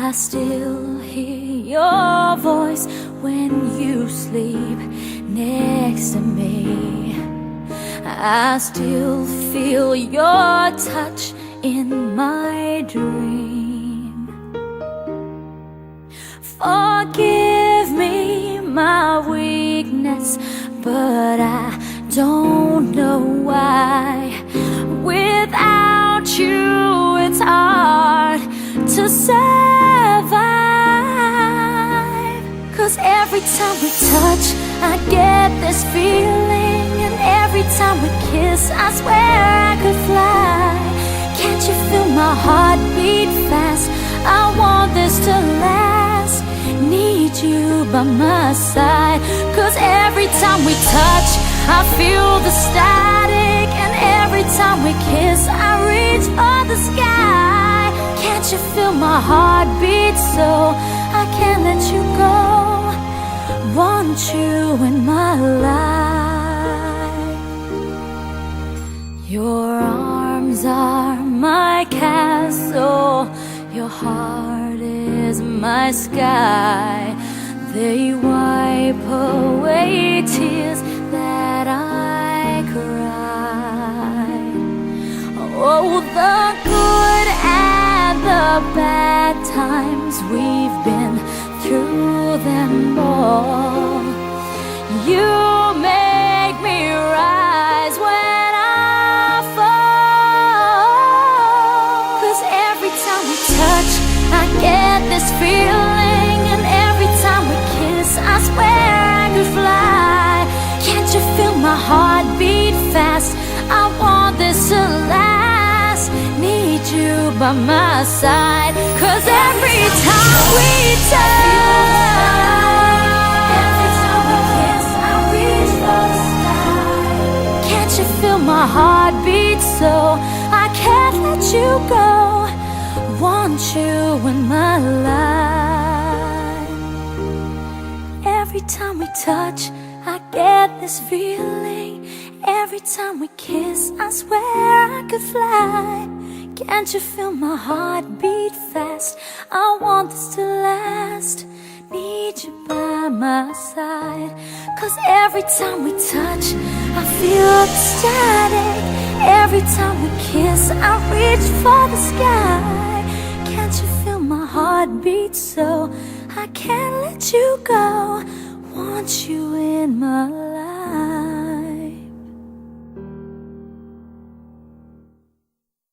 I still hear your voice when you sleep next to me. I still feel your touch in my dream. Forgive me my weakness, but I don't know why. Without you, it's hard to survive. 'Cause every time we touch, I get this feeling. And every time we kiss, I swear I could fly. Can't you feel my heart beat fast? I want this to last. Need you by my side. 'Cause every time we touch, I feel the static. And every time we kiss, I reach for the sky. Can't you feel my heart beat so I can't let you go? Want you in my life. Your arms are my castle. Your heart is my sky. They wipe away tears that I cried. Oh, the good and the bad times, we've been through them all. You make me rise when I fall. 'Cause every time we touch, I get this feeling. And every time we kiss, I swear I could fly. Can't you feel my heart beat fast? I want this to last. Need you by my side. 'Cause every time we touch, every time we kiss, I reach for the sky. Can't you feel my heart beat so I can't let you go? Want you in my life. Every time we touch, I get this feeling. Every time we kiss, I swear I could fly. Can't you feel my heart beat fast? I want this to last. Need you by my side. 'Cause every time we touch, I feel the static. Every time we kiss, I reach for the sky. Can't you feel my heart beat so I can't let you go? Want you in my life.